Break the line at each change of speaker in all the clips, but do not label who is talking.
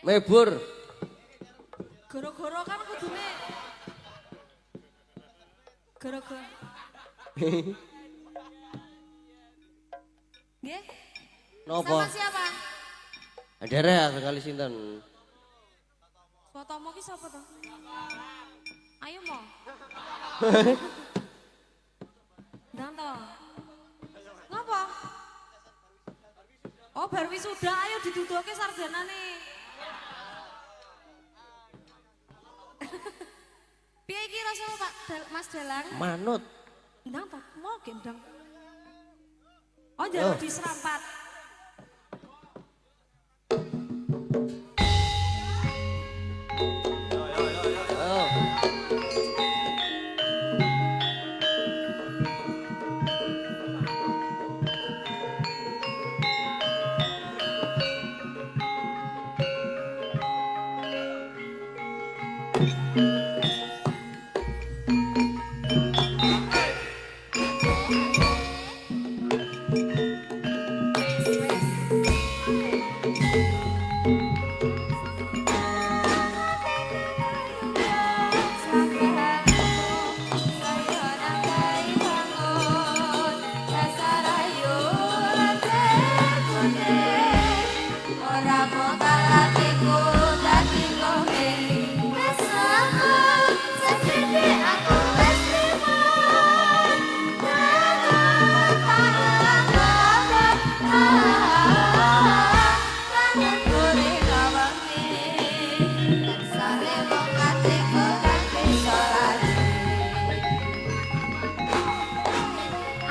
Mebur.
Goro-goro kan kudune. Goro-goro. Nggih.
Napa?
Sama siapa?
Derek sekali sinten.
Fotomu ki sapa to? Ayo mo. Ndang to. Ngapa? Oh, bar wisuda ayo diduduke sarjanane. Piye iki rasane Pak Mas Dalang?
Manut.
Ndang to, mau gendang. Oh, njaluk diserampat.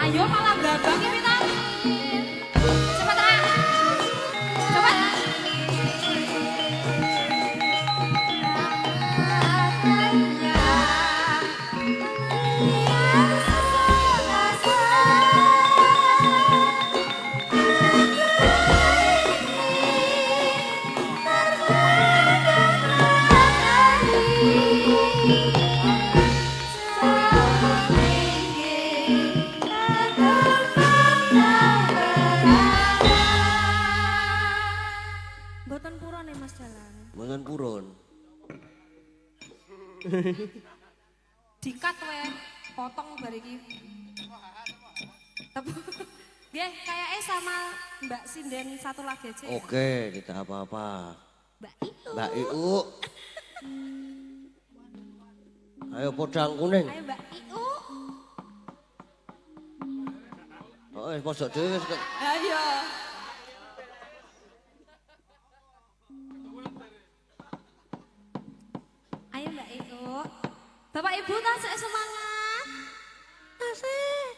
Ayo malah gabang ini tau. Cepat ah. Cepat. Mboten purun nih Mas Dalang.
Mboten purun.
Dikat we, potong bar iki. Nggih, kayaknya sama Mbak Sinden satu lagi aja.
Oke, tidak apa-apa.
Mbak Iu.
Mbak Iu. Ayo podang kuning.
Ayo Mbak Iu.
Oh, pojok dhewe wis.
Ayo. Ayo Mbak Iu. Bapak Ibu tasik semangat. Tasik.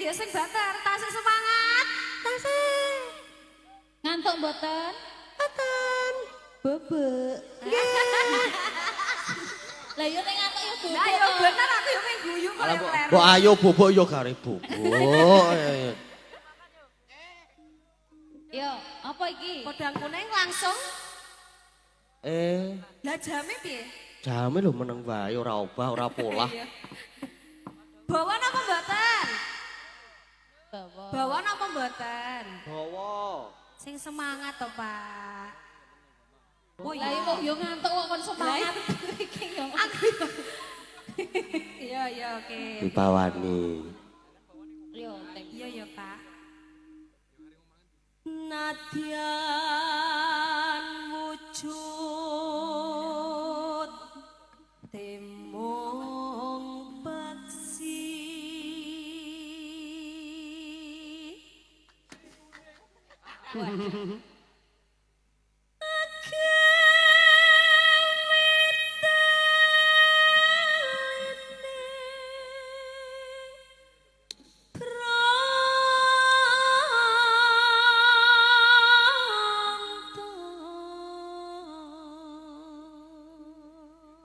Ya sing bater, tasik semangat. Tasik.
Ngantuk mboten?
Mboten.
Bebek. Lah yo nek ngantuk yo bebek.
Lah yo bener aku yo pengen guyu kok yo kleru.
Kok ayo bobok yo gare bobok.
Yo, apa iki?
Podang kuning langsung. Lah jame piye?
Jame lho meneng wae ora obah, ora polah.
Bawa napa mboten?
Bawa.
Bawa napa mboten?
Bawa.
Sing semangat to, Pak.
Oh iya kok yo ngantuk kok kon semangat iki yo.
Iya iya oke.
Dibawani.
Yo, thank you.
Iya ya, Pak. Nadyan wujud temong peksi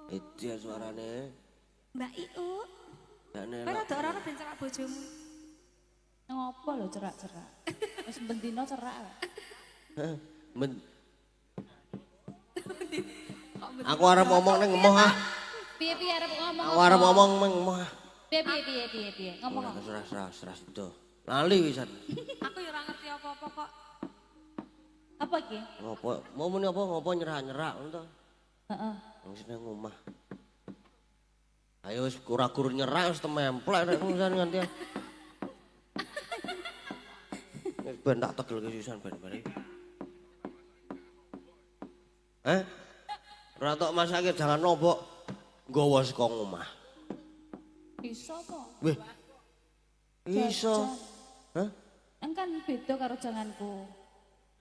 Itu ya suarane.
Mbak Iu,
Gak
kowe
nelok.
rada ora ben cerak bojomu.
Ngopo lho cerak-cerak. Wis bendino cerak.
Men- Aku arep ngomong nang emoh ah.
Piye-piye arep ngomong?
Aku arep ngomong nang emoh ah.
Piye-piye. Ngomong
Ora
apa?
serah itu. Lali wisan.
Aku ya ora ngerti apa-apa kok.
Apa iki?
Ngopo? Mau muni apa ngopo nyerak-nyerak ngono to?
Heeh.
Wong seneng omah. Ayo wis kura-kuru nyerak wis tememplek nek urusan nganti. Wis ben tak tegel kesisan ben bare. Ora tok masake jangan nombok nggawa saka omah.
Bisa kok.
Weh. Iso. Hah?
Kan beda karo janganku.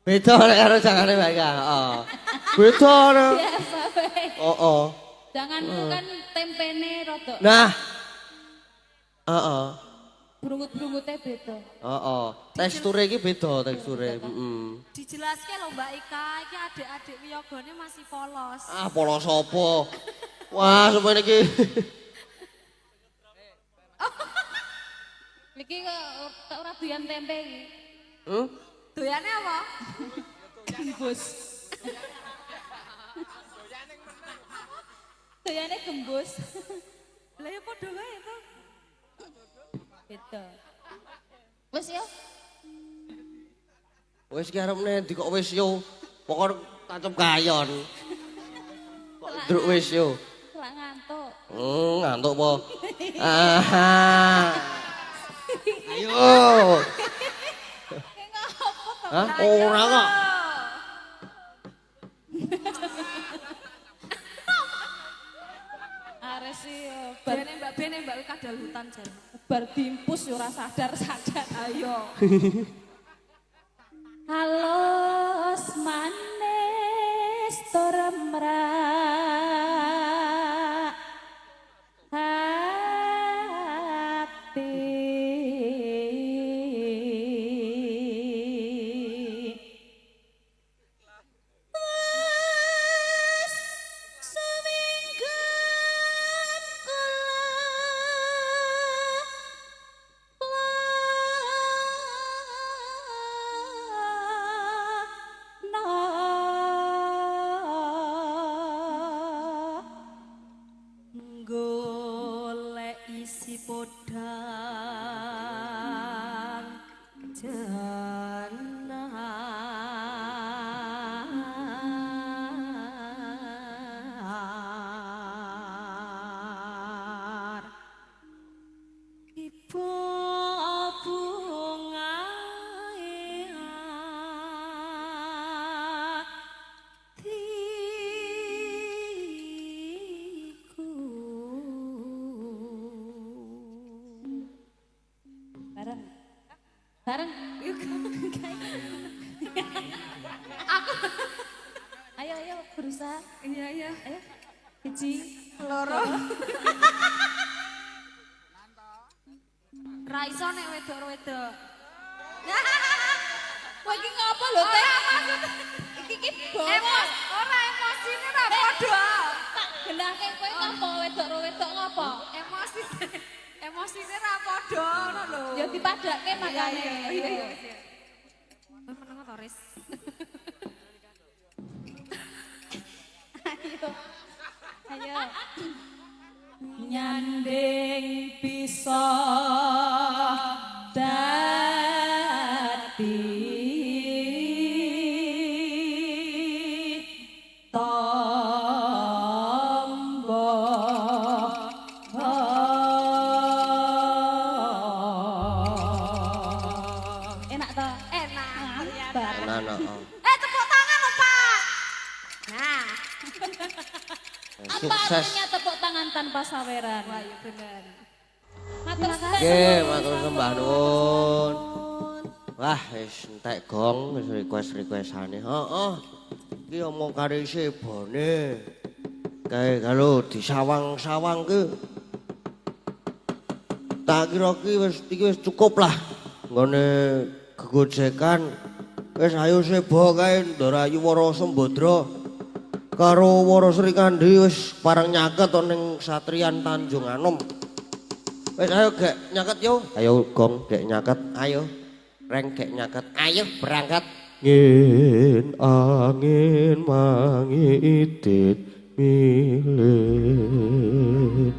Beda nek karo jangane Mbak Ika. Heeh. Beda nek.
Biasa wae.
Heeh.
Janganku kan tempene rada
Nah. Heeh.
brungut-brungute beda.
Heeh. Teksture iki beda teksture.
Dijelaske lho Mbak Ika, iki adik-adik wiyagane masih polos.
Ah, polos apa? Wah, semuanya iki.
Iki kok ora doyan tempe iki.
Doyane apa?
Gembus. Doyane gembus.
Lah ya padha wae to.
Beda. Wes yo.
Wis ki arepne ndi kok wis yo. Pokok tancep kayon. Kok ndruk wis yo.
Lak ngantuk.
Ngantuk apa? Aha. Ayo. Hah? Ora kok.
Ares yo
Bene Mbak Wika kadal hutan jan.
bar dimpus yo ora sadar-sadar.
Ayo.
Halos manis toremra hati
Golek isi podang janar ibu bungae hatiku.
bareng. Bareng. Ayo berusaha.
Iya.
Ayo. Hiji,
Loro. Ra iso nek wedok-wedok.
Kowe iki ngapa lho, Teh? Iki bongos.
Ora emosine ra padha.
Tak genahke kowe ngapa wedok-wedok ngapa?
Emosine ra padha ngono lho.
Ya dipadake makane.
Iya. Kowe meneng to, Riz?
Ayo. Nyanding bisa dadi tombo enak toh?
Enak.
Bareng.
Nah.
Tepuk tangan lho, Pak. Nah,
Apa
Sukses.
artinya tepuk tangan tanpa saweran?
wah iya bener.
Matur suwun.
Oke, matur sembah nuwun. Wah, wis entek gong wis request-requestane. Heeh. Iki omong karo sebone. Kae kalau disawang-sawang ki. Tak kira iki wis cukup lah. Nggone gegojekan. Wis ayo sebo kae Ndarayu Wara Sembadra. Karo Wara Srikandhi wis parang nyaket to ning Satriyan Tanjung Anom. Wis ayo gek nyaket yo. Ayo gong gek nyaket. Ayo. Reng gek nyaket. Ayo berangkat. Ngin angin mangitit milit.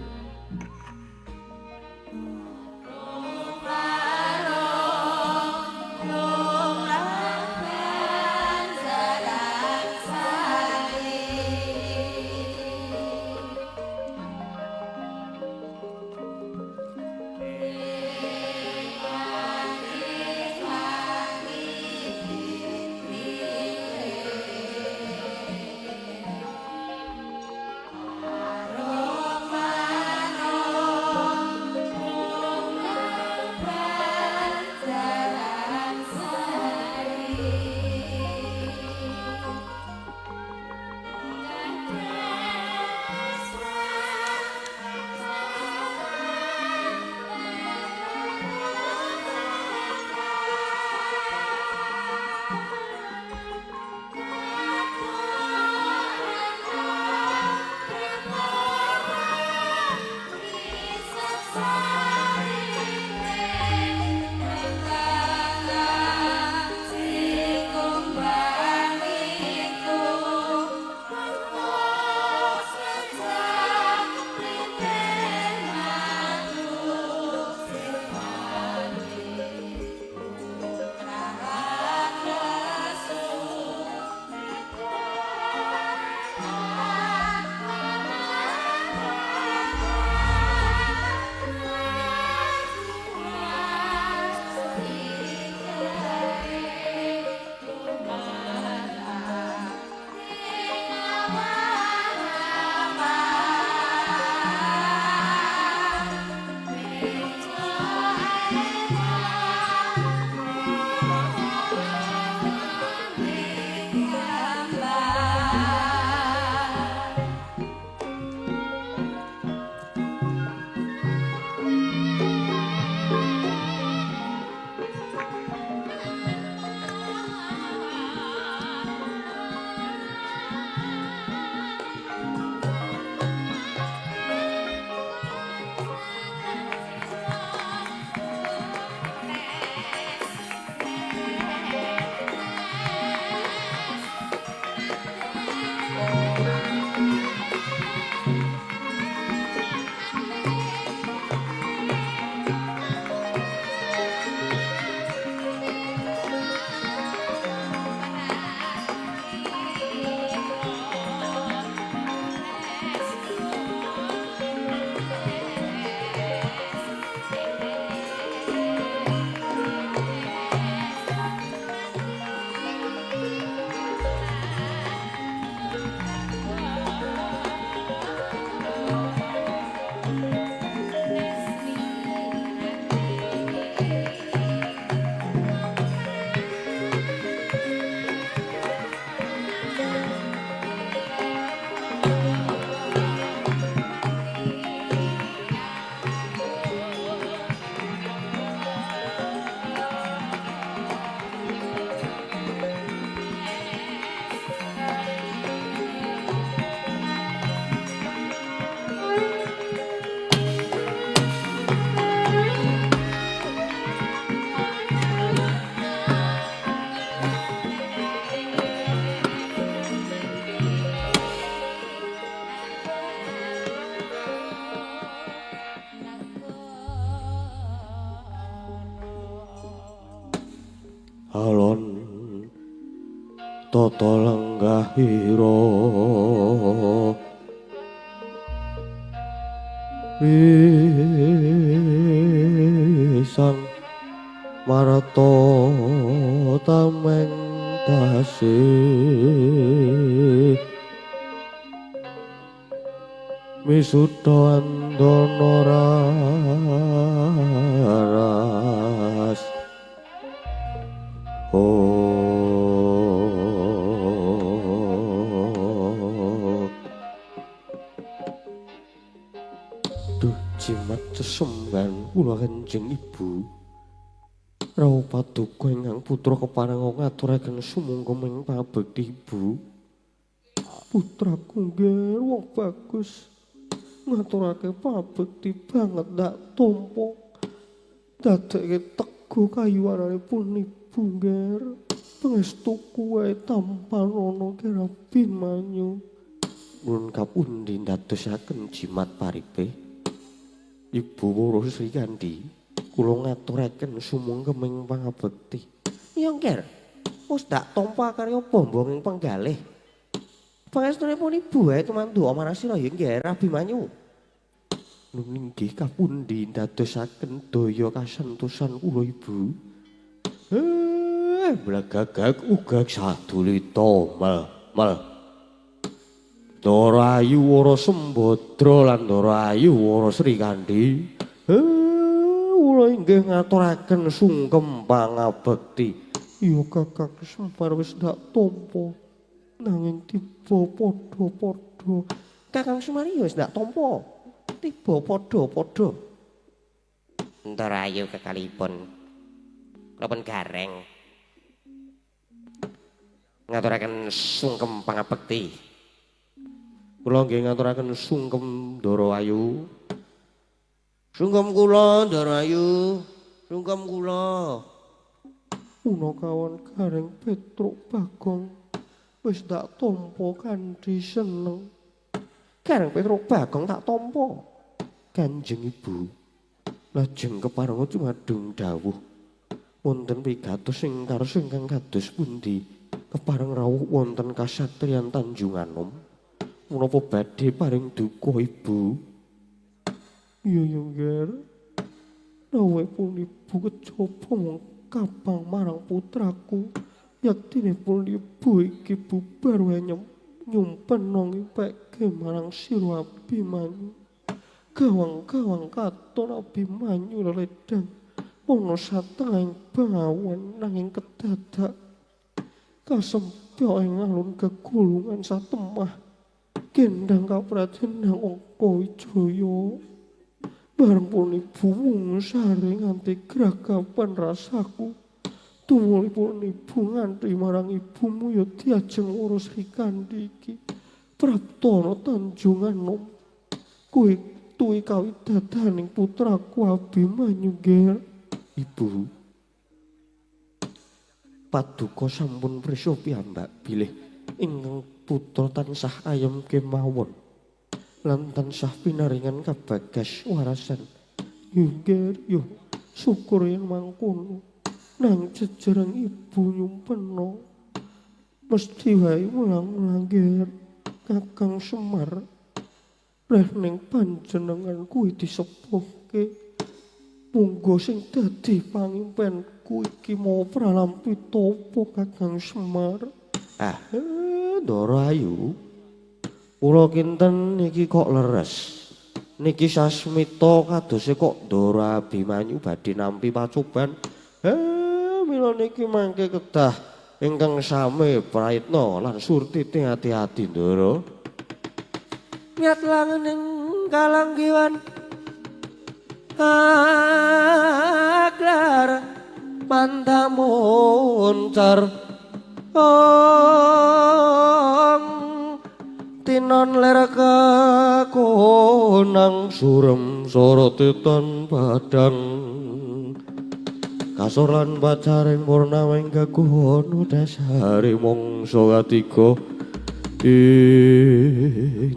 alon tata lenggahira pisang marata tameng tasih misuda andana raras duh jimat sesemban kula Kanjeng Ibu rawuh paduka ingkang putra kepareng ngaturaken sumangga ing pabekti Ibu putraku nggih wong bagus ngaturake pabekti banget ndak tampa dadekke tego kayuwananipun Ibu nggih pangestu kuwe tampan ana kira Bimanyu nuwun kapundi ndadosaken jimat paripe Ibu Woro Sri Kandi kula ngaturaken sumangga ing pangabekti ya nggih wis ndak tampa karya bombong ing penggalih pangestunipun Ibu wae tumantu amarasira ya nggih Abimanyu. Nun inggih kapundi ndadosaken daya kasentosan kula Ibu. Blagagag uga sadulita mal. Dara Ayu Wara Sembadra lan Dara Ayu Wara Sri Kandi. Kula inggih ngaturaken sungkem pangabekti. Ya Kakang Semar wis ndak tampa. Nanging tiba padha-padha Kakang Sumario wis ndak tampa tiba padha-padha Ndara Ayu kekalipun kula pun gareng ngaturaken sungkem pangabekti kula nggih ngaturaken sungkem Ndara Ayu sungkem kula Ndara Ayu sungkem kula una kawan gareng Petruk Bagong wis tak tampa kanthi seneng. Kareng Petruk Bagong tak tampa. Kanjeng Ibu. Lajeng keparenga dumadung dawuh. Wonten pigatos sing karsa ingkang kados pundi? Kepareng rawuh wonten kasatriyan Tanjunganom. Menapa badhe paring duka Ibu? Iya ya nggih. Rawuhipun Ibu kejaba mung kapang marang putraku. Yaktinipun Ibu iki bubar wae nyumpen nang impeke marang sira Abimanyu. Gawang-gawang katon Abimanyu ledang ana satengahing bawan nanging kedadak kasempya ing alun kegulungan satemah gendang kaprajan nang Angka Wijaya. Bareng pun Ibu mungsare nganti gragapan rasaku. Tumulipun Ibu ngantri marang ibumu ya diajeng urus Sri Kandi iki. Praptana Tanjunganom. Kuwi tuwi kawidadaning putraku Abimanyu nggih. Ibu. Paduka sampun prisa piyambak bilih ingkang putra tansah ayem kemawon. Lan tansah pinaringan kabagas warasan. Yo nggih yo syukur yen mangkono. Nang jejereng Ibu nyumpena mesti wae ulang-ulang nggih Kakang Semar reh ning panjenengan kuwi disepuhke munggo sing dadi pangimpenku iki mau pralampi topo Kakang Semar. Ndara Ayu kula kinten niki kok leres niki sasmita kadose kok Ndara Abimanyu badhe nampi pacoban. Mila niki mangke kedah ingkang sami praitna lan surtite ati-ati Ndara. Nyat langening kalanggiwan aklar pantamuncar tinon ler kakonang surem sorotetan padang kasor lan pacaring purnaming kakuhono dasare mangsa katiga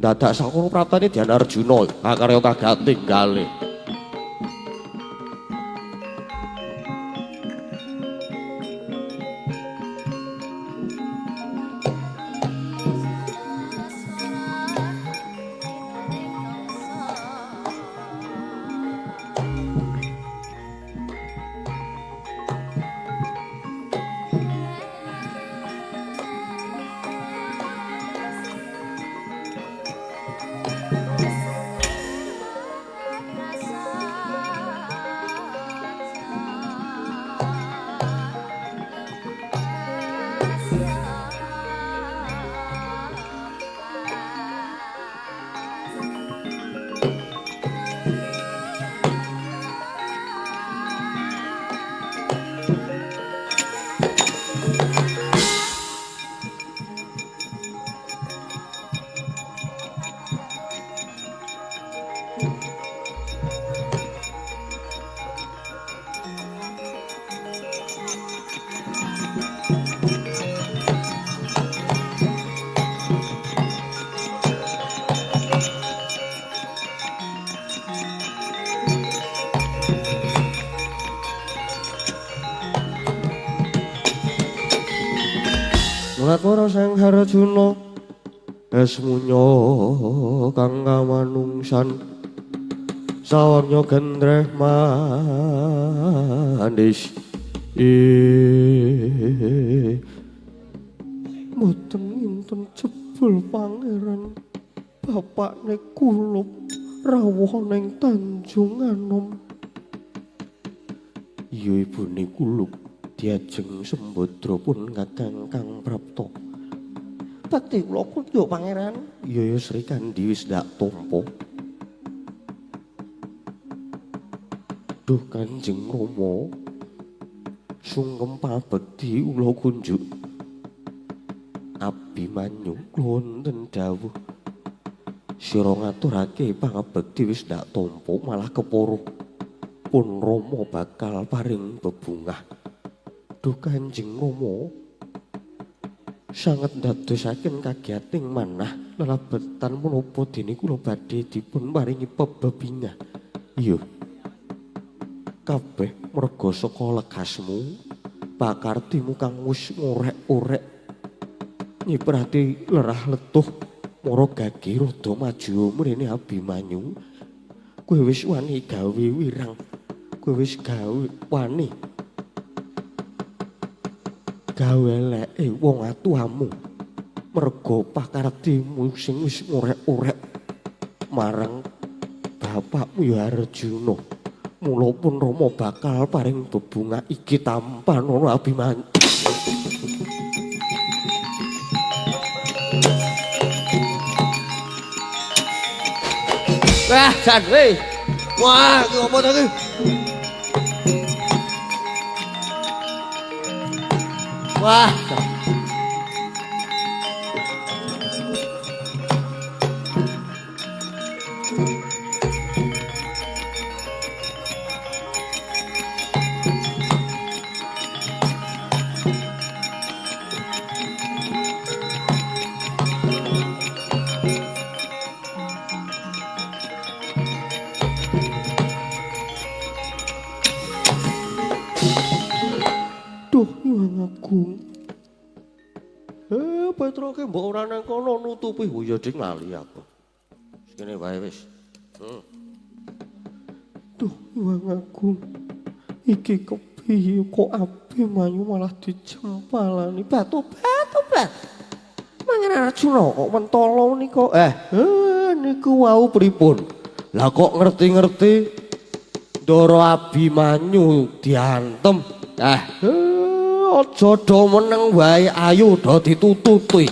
dadak sakono praptane Dyan Arjuna kakarya kagating kalih. Sangatwara Sang Harjuna esmunya kang kamanungsan sawarnya gendreh manis mboten nginten jebul pangeran bapakne kula rawuh ning Tanjung Anom. Ya ibune kuluk diajeng Sembadra pun kakang kang prapta. Bakti kula kudya pangeran. Ya Sri Kandi wis ndak tampa. Duh Kanjeng Rama. Sungkem pabekti kula kunjuk. Abimanyu kula wonten dawuh. Sira ngaturake pangabekti wis ndak tampa malah keporo. Pun Rama bakal paring bebungah. Duh Kanjeng Rama. Sanget ndadosaken kagiyating manah lelabetan menapa dene kula badhe dipun paringi pebebingah. Iya. Kabeh merga saka lekasmu, pakartimu kang wis ngorek-orek. Nyiprati lerah letuh mara gage rada maju mrene Abimanyu. Kowe wis wani gawe wirang. Kowe wis wani gawe eleke wong atuamu merga pakartimu sing wis ngorek-orek marang bapakmu ya Arjuna. Mula pun Rama bakal paring bebungah iki tampan ana Abimanyu. Wah, Jan, weh. Wah, iki apa to iki? Wah. Duh, Hyang Agung. Petra ki mbok ora nang kono nutupi ya ding lali aku. Kene wae wis. Duh, Hyang Agung. Iki kepiye kok Abimanyu malah dijempalani batu-batu bat. Mangen Arjuna kok mentolo nika. Niku wau pripun? Lah kok ngerti-ngerti Ndara Abimanyu diantem. Aja do meneng wae ayo do ditututi.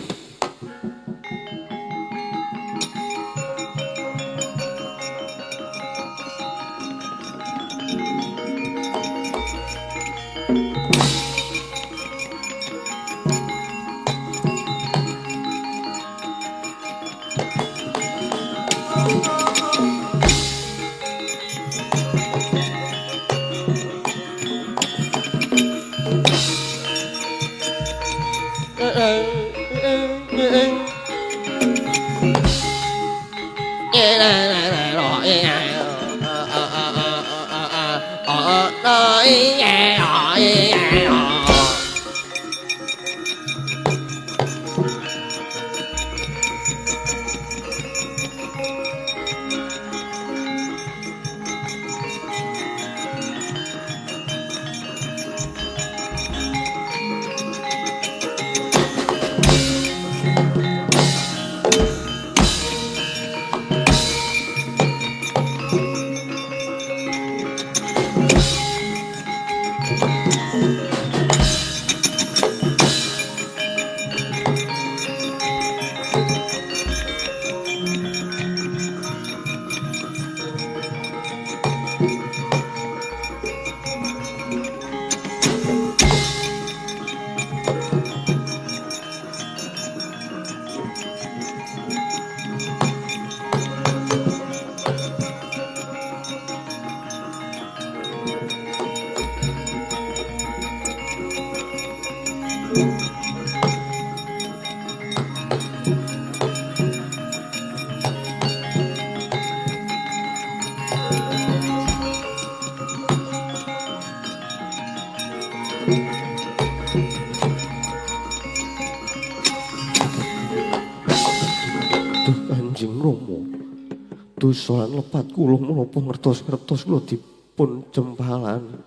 dosa lan lepat kula menapa ngertos-ngertos kula dipun jempalan.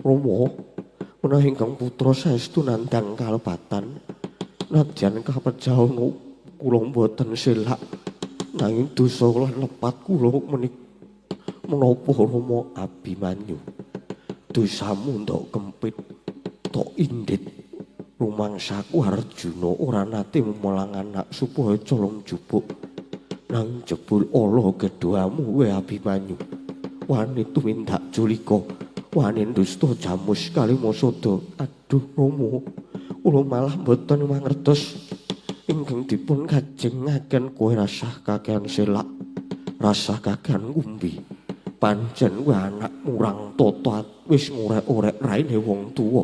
Rama, menawi ingkang putra saestu nandhang kalepatan, nadyan kapercayan kula mboten selak nanging dosa lan lepat kula menapa Rama Abimanyu. Dosamu ndok kempit, tok indit. Rumangsaku Arjuna ora nate melang anak supaya colong jupuk. Nang jebul ala kedhuamu kowe Abimanyu. Wani tumindak culika, wani dusta jamus kali masada. Aduh Rama, kula malah mboten mangertos ingkang dipun kajengaken kowe rasah kakehan selak, rasah kakehan ngumbi. Pancen kowe anak murang tata wis ngorek-orek raine wong tuwa.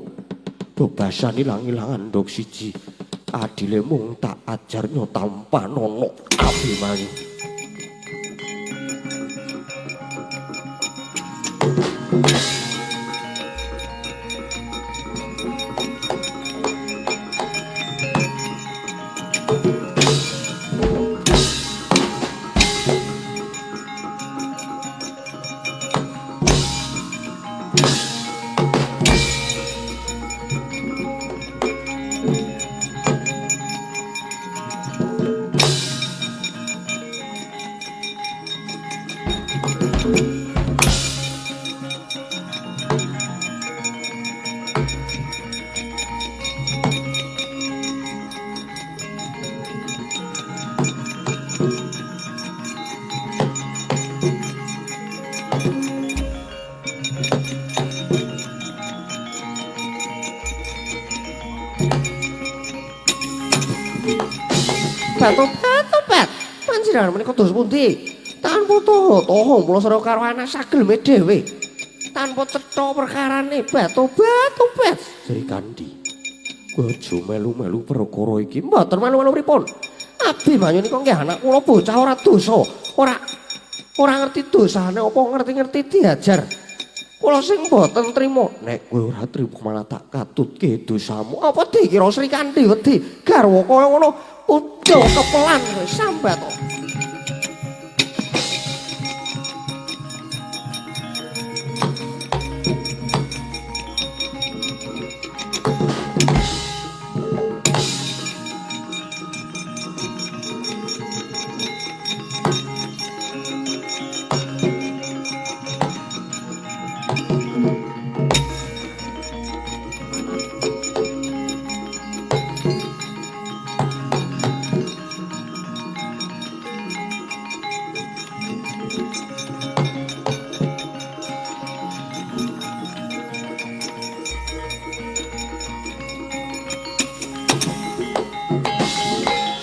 Bebasan ilang-ilangan ndok siji. Adile mung tak ajarnya tanpa nono Abimanyu. Tobat. Panjenengan menika dos pundi? Tanpa toho mula sira karo anak sagelme dhewe. Tanpa cetha perkarane tobat. Sri Kandi. Kowe aja melu-melu perkara iki. Mboten melu-melu pripun? Abimanyu nika nggih anak kula bocah ora dosa. Ora ngerti dosane apa ngerti-ngerti diajar. Kula sing mboten trima. Nek kowe ora trima malah tak katutke dosamu. Apa dikira Sri Kandi wedi garwa kaya ngono? Udah kepelan sambat to.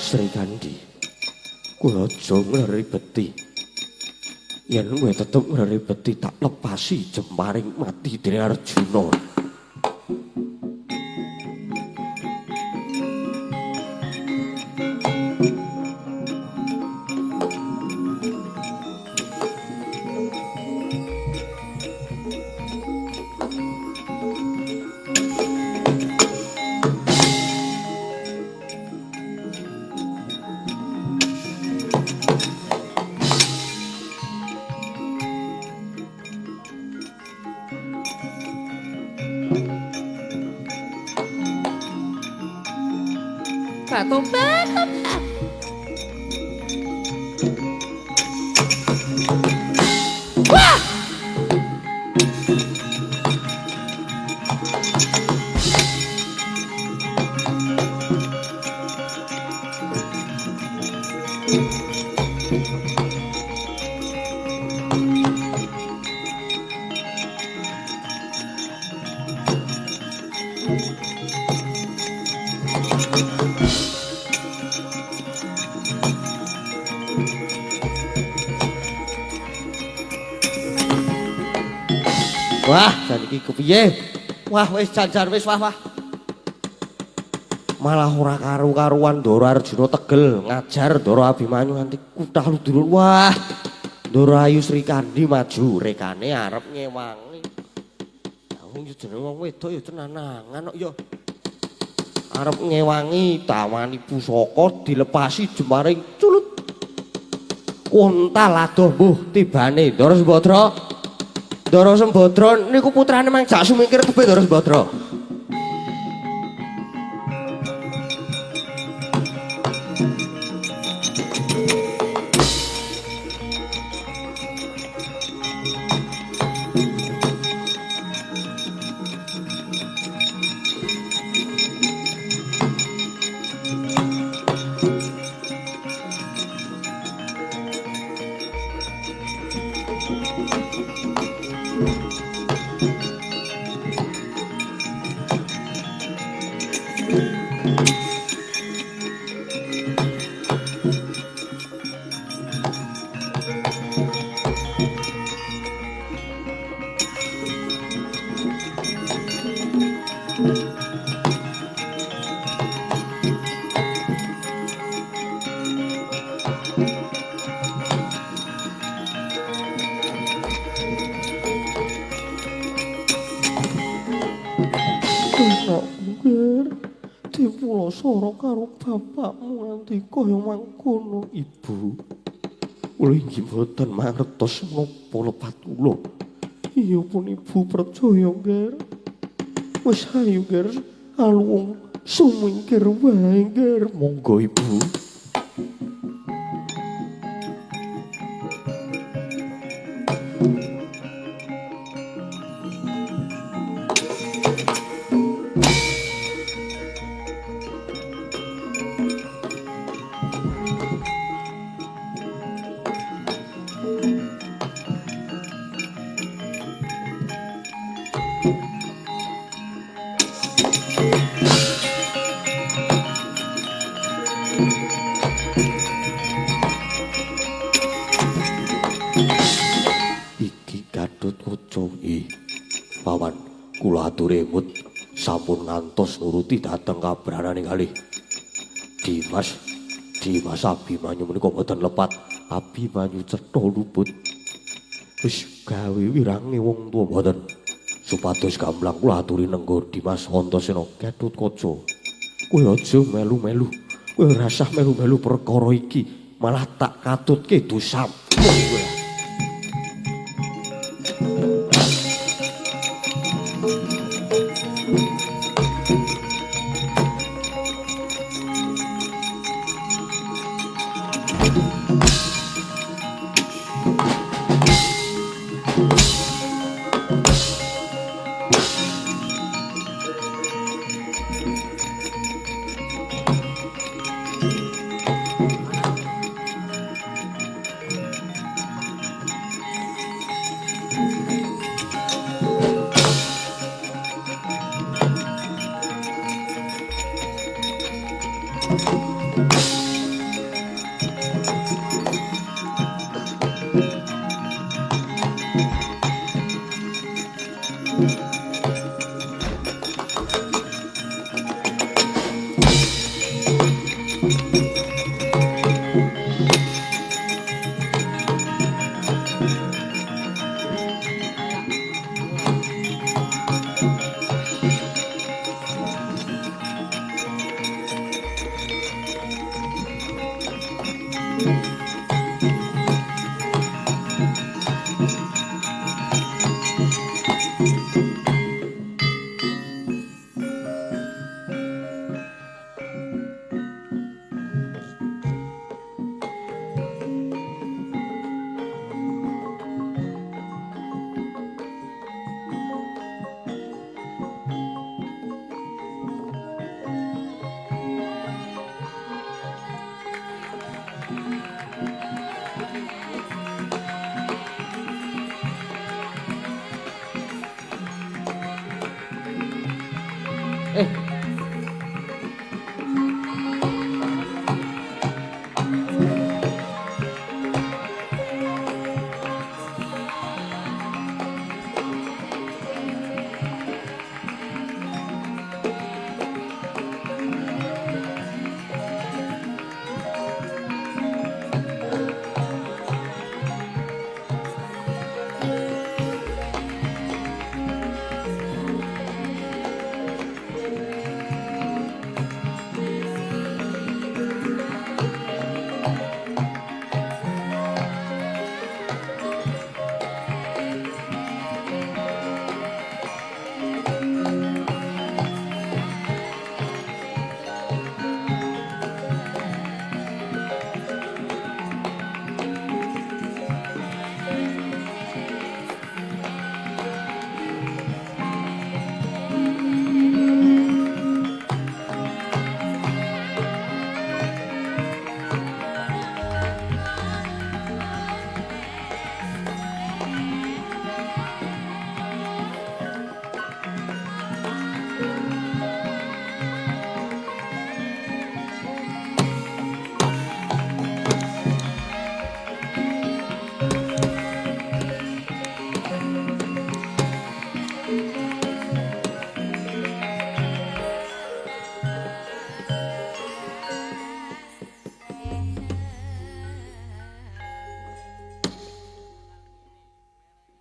Sri Kandi, kowe aja ngribeti. Yen kowe tetep ngribeti tak lepasi jemparing mati dening Arjuna. Tobat. Wah! Wah, jan iki kepiye? Wah, wis jan wis wah. Malah ora karu-karuan Ndara Arjuna tegel ngajar Ndara Abimanyu nganti kuthah ludurun. Wah. Ndara Ayu Sri Kandi maju rekane arep ngewangi. Ya wong jenenge wong wedok ya tenanangan kok ya. Arep ngewangi tawani pusaka dilepasi jemparing culut. untal adoh mbuh tibane Ndara Sembadra. Ndara Sembadra niku putrane mang jak sumingkir tebe Ndara Sembadra. Soro karo bapakmu nganti kaya mangkono ibu. Kula inggih mboten mangertos menapa lepat kula. Iya pun ibu percaya Ger. Wis ayo Ger, alung sumingkir wae Ger. Monggo ibu. Sampun ngantos nuruti dhateng kabrananing kalih Dimas Abimanyu menika boten lepat. Abimanyu cetha luput wis gawe wirange wong tuwa boten. Supados gamblang kula aturi nenggo Dimas Antasena Gatotkaca, kowe aja melu-melu, kowe rasah melu-melu perkara iki malah tak katutke dosamu kowe.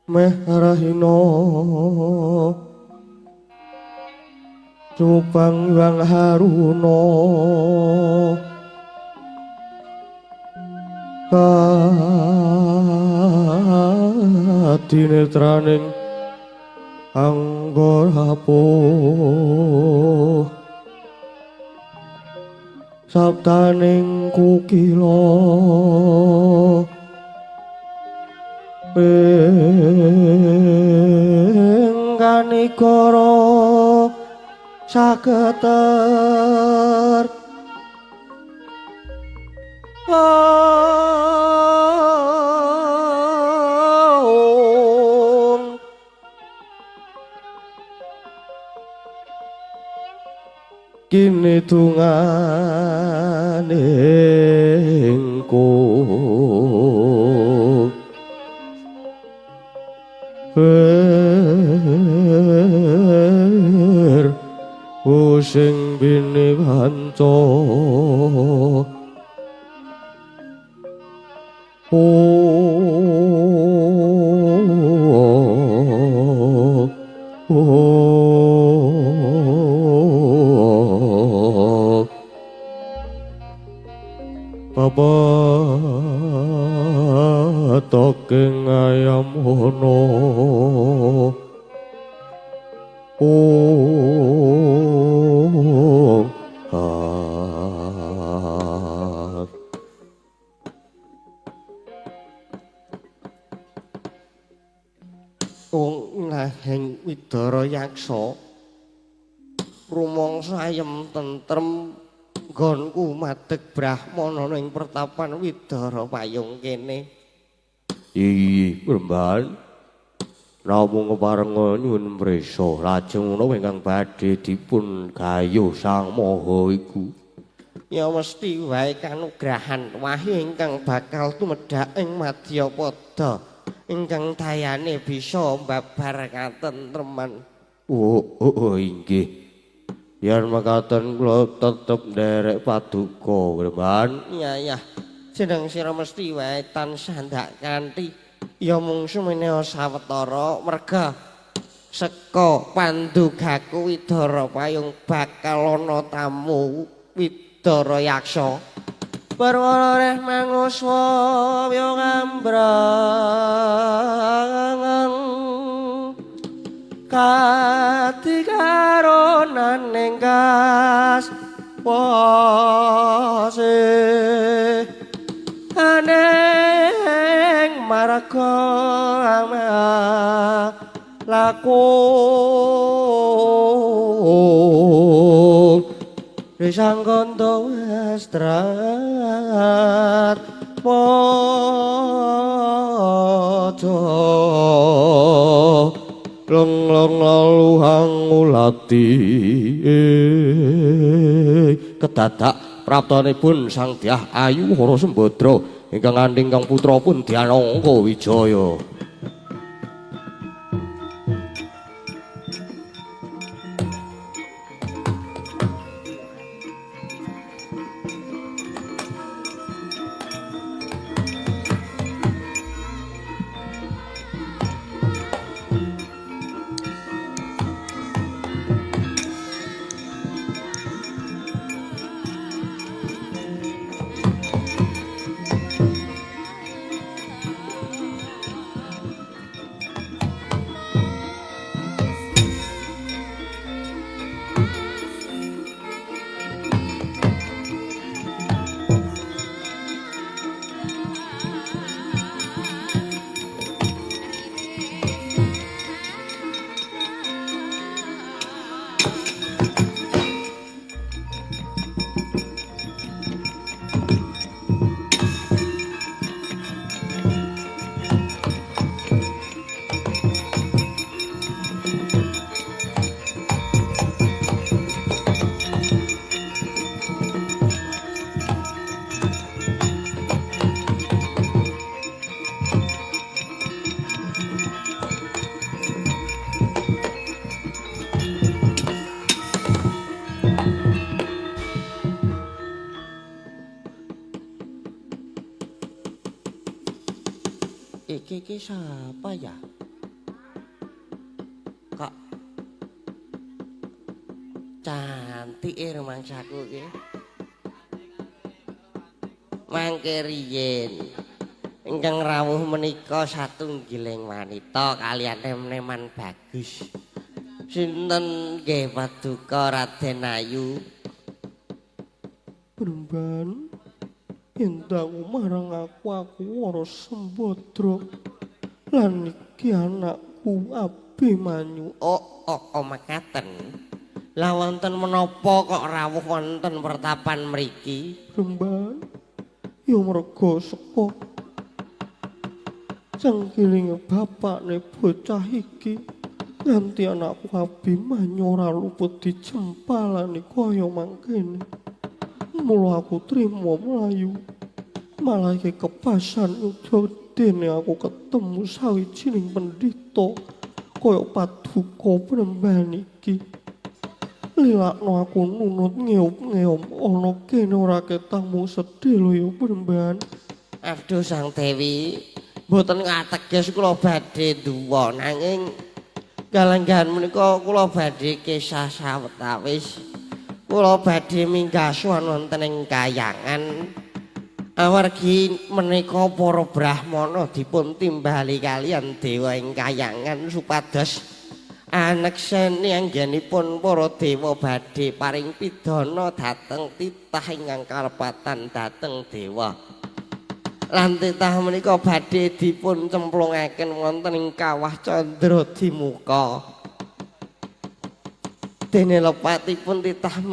meh rahina cupang yang haruna kadinetraning anggorapuh sabdaning kukila engganigara saketer kini tunganingku sing bini kanca Papa toking ayam hono Nahing Widara Yaksa rumangsa ayem tentrem nggonku madeg Brahmana ning pertapan Widara Payung kene. Iyi, Remban. Namung keparenga nyuwun prisa lajeng menawa ingkang badhe dipun gayuh Sang Maha iku. Ya mesti wae kanugrahan wahyu ingkang bakal tumedhak ing Madyapada ingkang dayane bisa mbabar katentreman. Oh, inggih. Yen mekaten kula tetep nderek paduka, Remban. Iya. Jeneng sira mesti wae tansah ndak kanthi ya mung sumene sawetara merga seka pandugaku Widara Payung bakal ana tamu Widara Yaksa. Perwara reh manguswa yo ngambrangan katikaronan ning kas wase aneng marga laku Risang kondo estrat mojo long lalu hangulati kedadak praptanipun Sang Dyah Ayu Hara Sembadra ingkang andhing kang putra pun Dyanangka Wijaya. Iki siapa ya? cantik rumangsaku iki. Mangke riyin ingkang rawuh menika satunggiling wanita kaliyan nem-neman bagus. Sinten nggih paduka Raden Ayu?
Perempuan indang marang aku Wara Sembadra lan iki anakku Abimanyu.
Oh mekaten. Lah wonten menapa kok rawuh wonten pertapan mriki?
Perempuan ya merga saka cengkilinge bapakne bocah iki nganti anakku Abimanyu ora luput dijempalani kaya mangkene. Mula aku trimo mlayu malah iki kepasan uga dene aku ketemu sawijining pendhita kaya paduka Premban iki. Lilakno aku nunut ngeup-ngeup ana kene ora ketemu sedih lho ya Premban.
Aduh Sang Dewi, mboten kateges kula badhe duwa nanging kalenggahan menika kula badhe kisah sawetawis. Kula badhe minggasan wonten ing kayangan. Amargi menika para brahmana dipun timbali kalian dewa ing kayangan supados anekseni anggenipun para dewa badhe paring pidana dhateng titah ingkang kalepatan dhateng dewa. Lan titah menika badhe dipun cemplungaken wonten ing kawah Candra-Dimuka. Dene lepatipun titah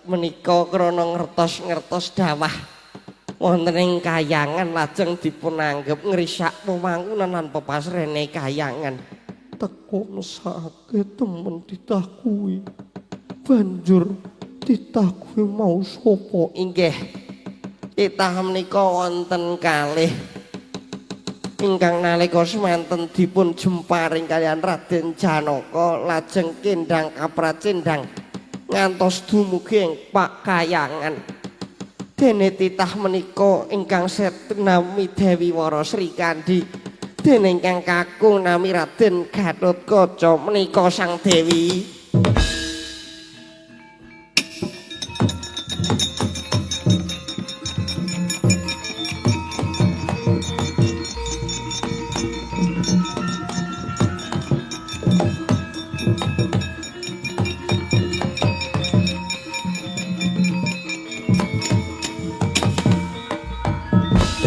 menika krana ngertos dawah wonten ing kayangan lajeng dipun anggep ngrisak wewangunan lan pepasrene kayangan.
Teko mesake temen titah kuwi. Banjur titah kuwi mau sapa?
Inggih. Titah menika wonten kalih ingkang nalika semanten dipun jemparing kalian Raden Janaka lajeng kendang kapracendang ngantos dumugi ing Pak Kayangan. Dene titah menika ingkang setnami Dewi Wara Srikandi dene ingkang kakung nami Raden Gatotkaca menika Sang Dewi.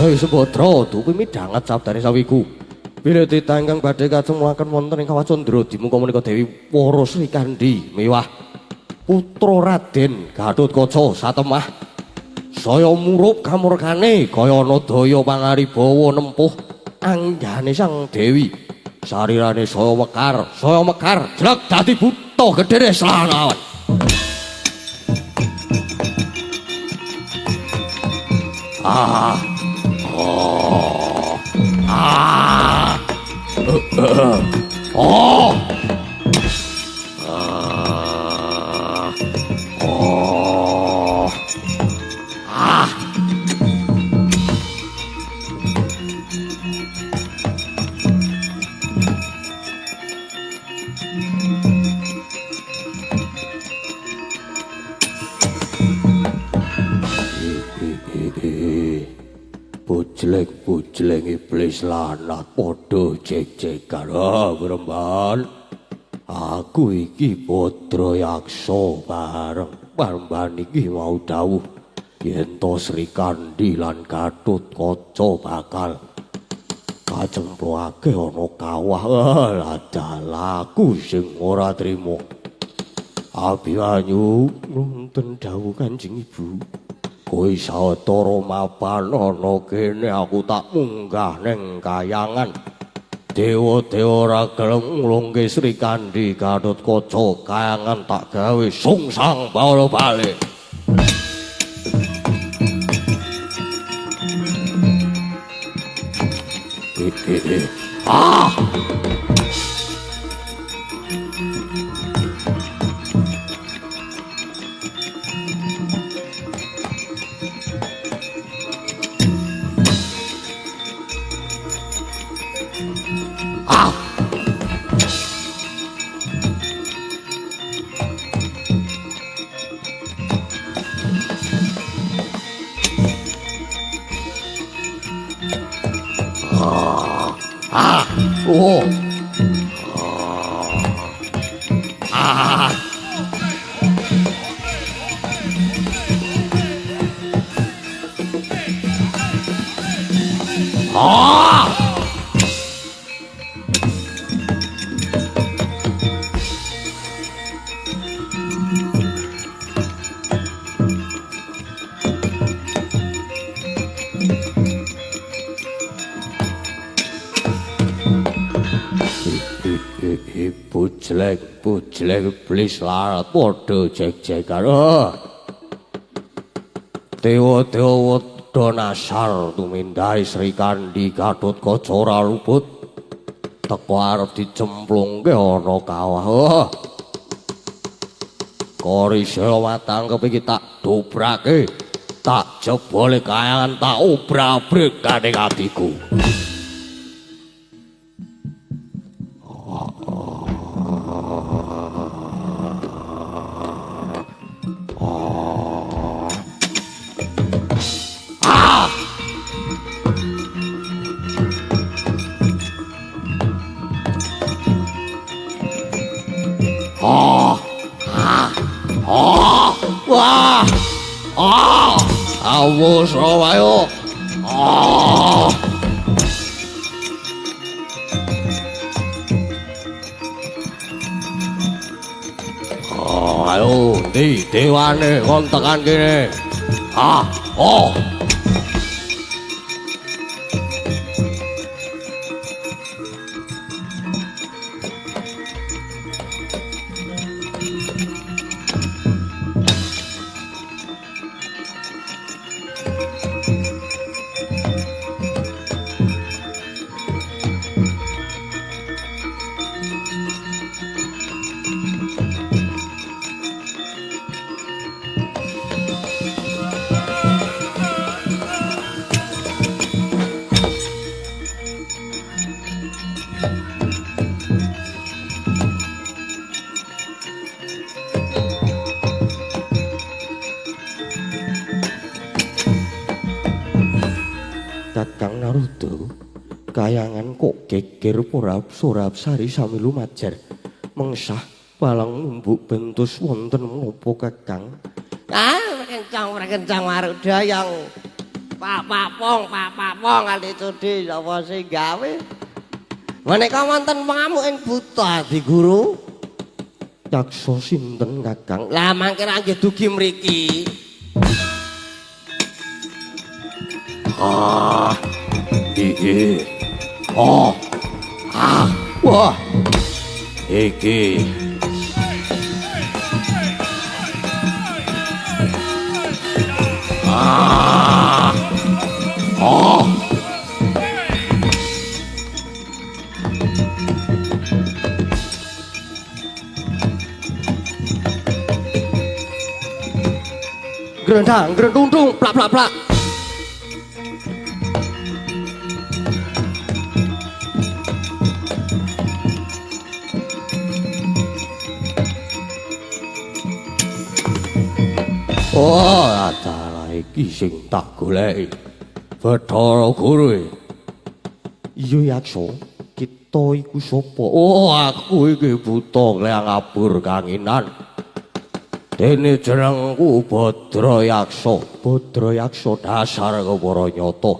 Dewi Sembadra dupi midhanget sabdane sawiku. Bila titah ingkang badhe kacemuaken wonten ing kawah Candra-Dimuka menika Dewi Wara Srikandi miwah putra Raden Gatotkaca satemah saya murup kamurkane kaya ana daya pangaribawa nempuh anggane Sang Dewi. Sarirane saya mekar jelek dadi buta gedhe slanawan. Bujleng iblis lanat padha cek-cekan. Premban. Aku iki putra yaksa bareng Premban iki mau dawuh yen to Srikandi lan Gatotkaca bakal kacemplungake ana kawah. Lah aku sing ora trima. Abimanyu nuntun dawuh Kanjeng Ibu. Kowe sawetara mapan ana kene aku tak munggah ning kayangan. Dewa-dewa ora gelem nglungke Srikandi Gatotkaca kayangan tak gawe sungsang bala-bali. Bujlek blis larat padha jek-jekan. Dewa-dewa wedha nasar tumindai Sri Kandi Gatotkaca ora luput. Teko arep dicemplungke ana kawah. Korisela watangkep iki tak dobrake. Tak jebole kayangan tak obrak-abrik kaning atiku. Awo Surabaya. Ayo, dewane kon tekan kene. Kakang Naruto, kayangan kok geger Surabsari sami lumajar. Mengsah palang mumbuk bentus wonten menapa Kakang?
Kencang Maruda yang Pak Pong kali cudi sapa sing gawe. Menika wonten pangamuk ing buta Adi Guru.
Yaksa sinten Kakang?
Lah mangke nggih dugi mriki.
Iki. Wah. Iki.
Grendang, grendung, plak.
Oh, acara iki sing tak goleki. Bathara Guru. Iya Yaksa, kita iku sapa? Oh, aku iki buta klayang abur kanginan. Dene jenengku Badra Yaksa. Badra Yaksa dasar kepara nyata.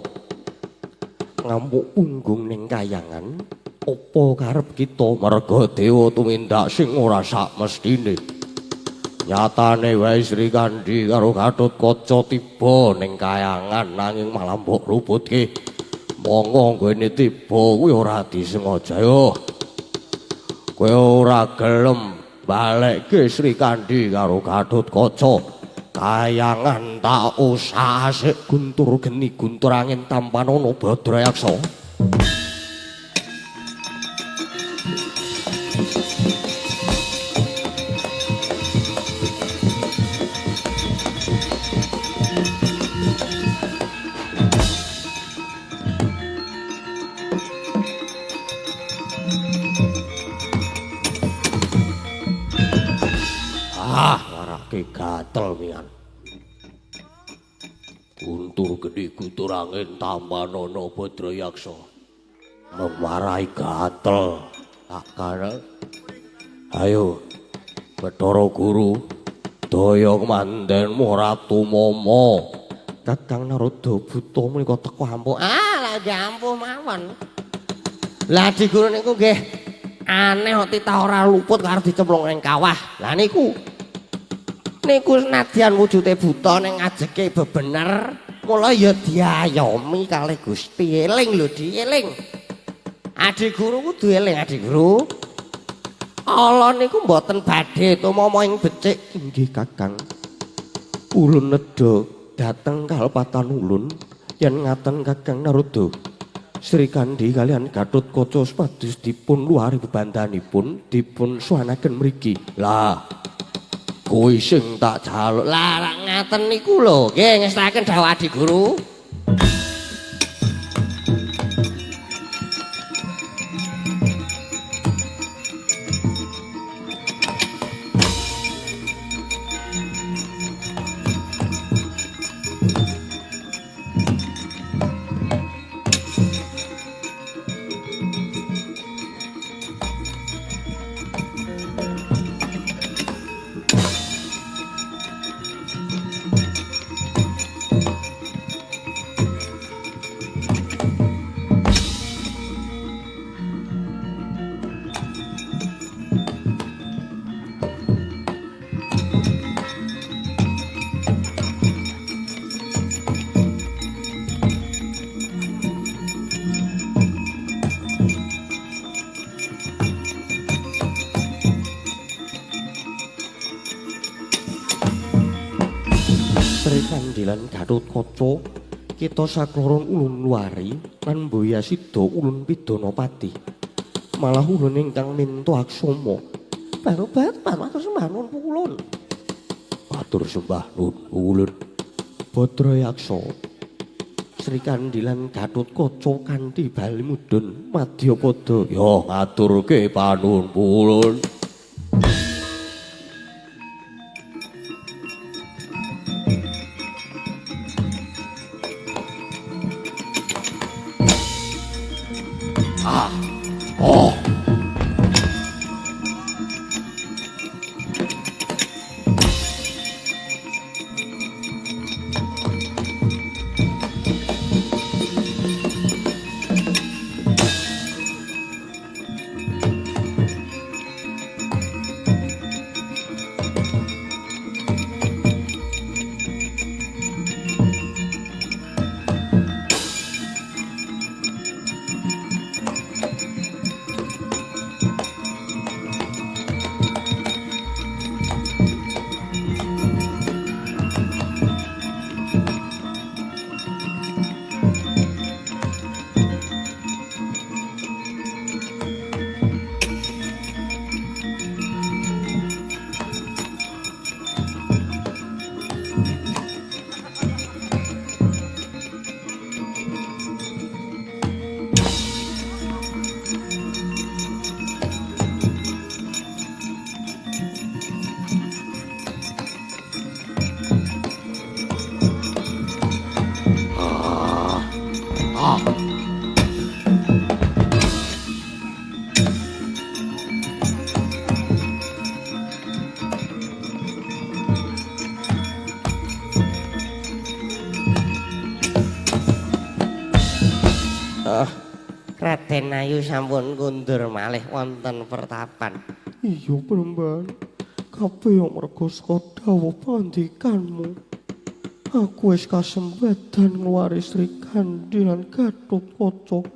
Ngamuk punggung ning kayangan, apa karep kita merga dewa tumindak sing ora sak mestine. Nyatane wae Sri Kandi karo Gatotkaca tiba ning kayangan nanging malah mbok luputke. Monggo ngene tiba kuwi ora disengaja yo. Kowe ora gelem balekke Sri Kandi karo Gatotkaca. Kayangan tak usah asik guntur geni guntur angin tampan ana Badra Yaksa. Marake gatel mian. Guntur gede guntur angin tambanono Badra Yaksa. Memarai gatel. Tak kare. Ayo.
Bathara Guru, daya mandenmu Ratu Mama.
Kakang Narada buta menika teka ampuh.
Lah ampuh mawon. Lah Adi Guru niku nggih aneh kok titah ora luput karo dicemplung ning kawah. Lah niku senadyan wujude buta ning ngajeke bebener, mula ya diayomi kalih Gusti. Eling lho, dieling. Adi Guru kudu eling, Adi Guru. Allah niku mboten badhe tumama ing becik.
Inggih Kakang. Ulun nedha dateng kalepatan ulun yen ngaten Kakang Narada. Sri Kandi kalian Gatotkaca supados dipun luari bebandanipun dipun suwanaken mriki.
Lah kuwi sing tak jaluk. Lah ngaten niku lho, nggih ngestaken dawuh Adi Guru.
Sri Kandi lan Gatotkaca kita sakloron ulun luari lan mboya sida ulun Pidanapati. Malah ulun ingkang minto aksama. Barobat matur sembah nuwun ulun.
Matur sembah nuwun ulun.
Badrayaksa. Sri Kandi lan Gatotkaca kanthi bali mudhun madyapada.
Ya ngaturke panuwun ulun. Raden Ayu sampun kundur malih wonten pertapan.
Iya Pramban. Kabeh yo merga saka dawuh pandikanmu. Aku wis kasembadan ngluwari Sri Kandi lan Gatotkaca.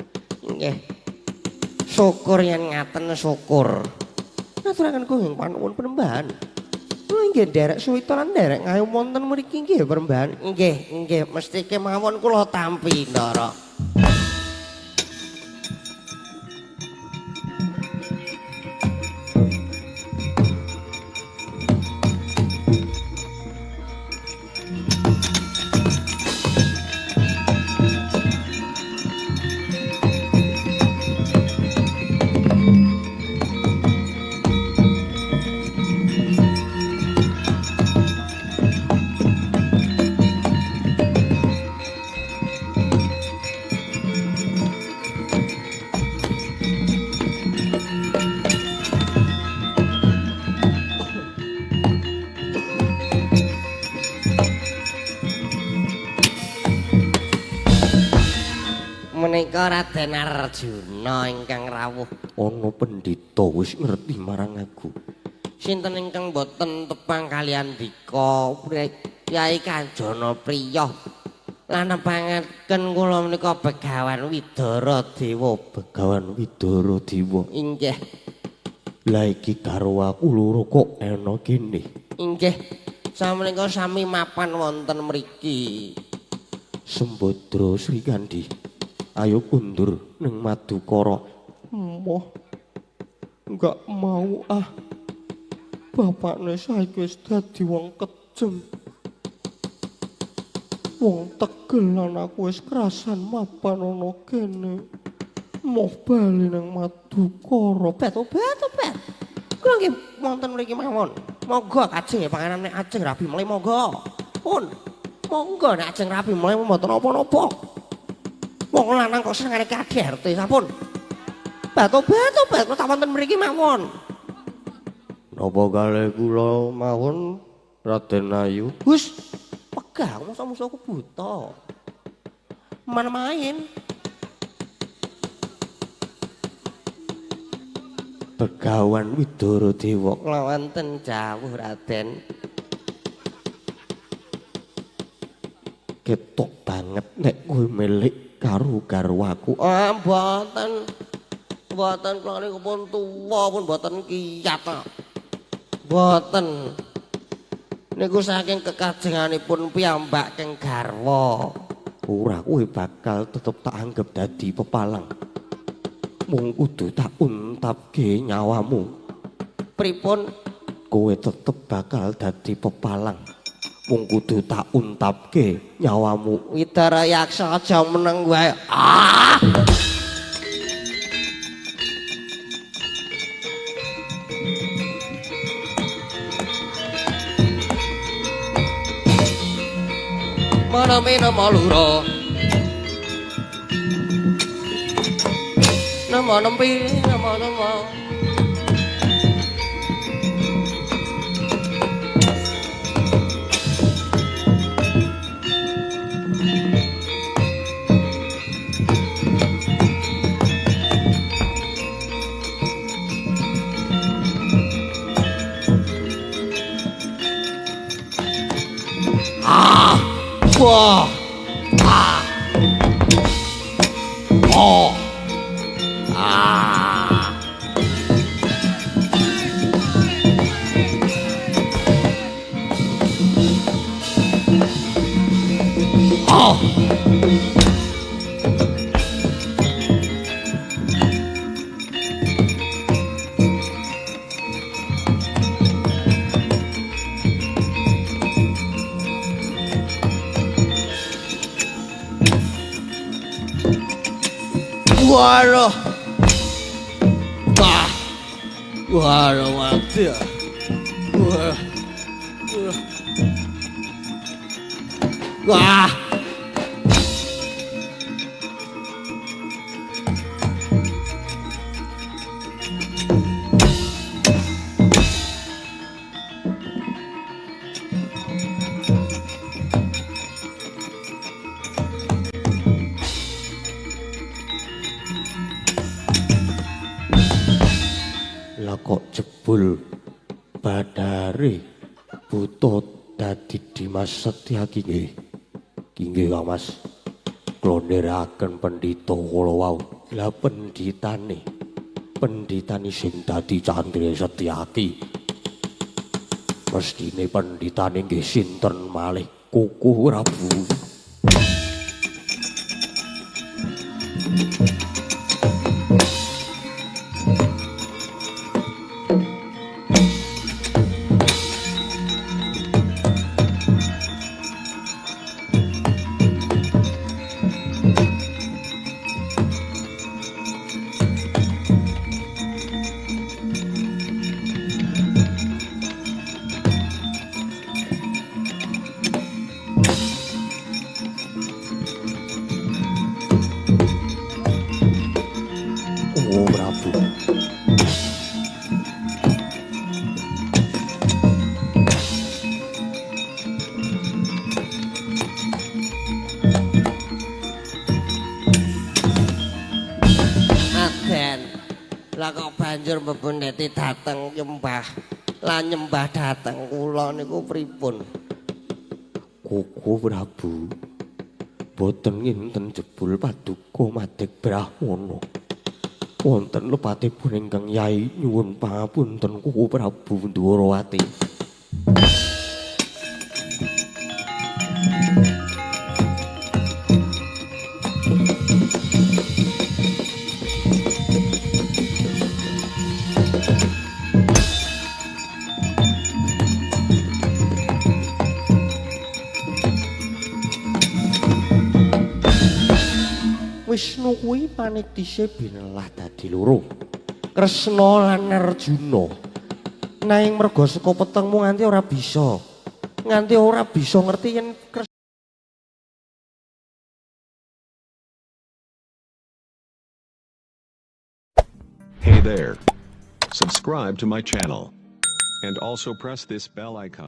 Nggih. Syukur yen ngaten syukur. Ngaturaken kenging panuwun Pramban. Kula inggih nderek suwita lan nderek ngayu wonten mriki nggih Pramban. Nggih, mesti kemawon kula tampi Ndara. Menika Raden Arjuna ingkang rawuh.
Ana pendhita wis ngerti marang aku.
Sinten ingkang boten tepang kalian dika Kyai Kanjana Priya. Lan nepangaken kula menika Begawan Widara Dewa.
Begawan Widara Dewa.
Inggih.
Lah iki karo aku loro kok ana kene.
Inggih. Sameneika sami mapan wonten mriki.
Sembadra Sri Kandi. Ayo kundur ning Madukara. Moh. Enggak mau ah. Bapakne saiki wis dadi wong kejem. Wong Tegel lan aku wis kerasan mapan ana kene. Moh bali nang Madukara.
Bet. Kula nggih wonten mriki mawon. Monggo kajeng ya panganan nek ajeng rabi mulai monggo. Pun. Monggo nek ajeng rabi mulai mboten napa-napa. Wong lanang kok senengane KDRT sampun. Bet kula tak wonten mriki mawon.
Napa kalih kula mawon Raden Ayu?
Hus. Pegah musuh-musuhku buta. Mana main?
Begawan Widara Dewa.
Wonten jawuh Raden.
Ketok banget nek kowe milik karo garwaku.
Mboten. Mboten kula niku pun tuwa pun mboten kiyat. Mboten. Niku saking kekajenganipun piyambak keng garwa.
Ora kowe bakal tetep tak anggap dadi pepalang. Mung kudu tak untapke nyawamu.
Pripun?
Kowe tetep bakal dadi pepalang. Mung kudu tak untapke nyawamu.
Widarayaksa aja meneng wae. Ah! Mana malura. Nama nempi, nama. Wah. Ah. Oh. Ah. Oh. Waduh. Wah. Waduh mati ya. Wah.
Lah kok jebul badare buta dadi Dimas Setyaki nggih. Nggih Kang Mas. Kula nderekaken pendhita kula wau. Lah pendhitane sing dadi Candre Setyaki. Mestine pendhitane nggih sinten malih Kukuh Prabu.
banjur bebendhete dateng nyembah. Lah nyembah dateng kula niku pripun?
Koko Prabu boten nginten jebul paduka Madeg Brahmana. Wonten lepatipun ingkang Yai nyuwun pangapunten Koko Prabu Ndwarawati.
Wisnu kuwi panitise binelah dadi loro. Kresna lan Arjuna. Nanging merga saka petengmu nganti ora bisa. Nganti ora bisa ngerti yen
Hey there. Subscribe to my channel. And also press this bell icon.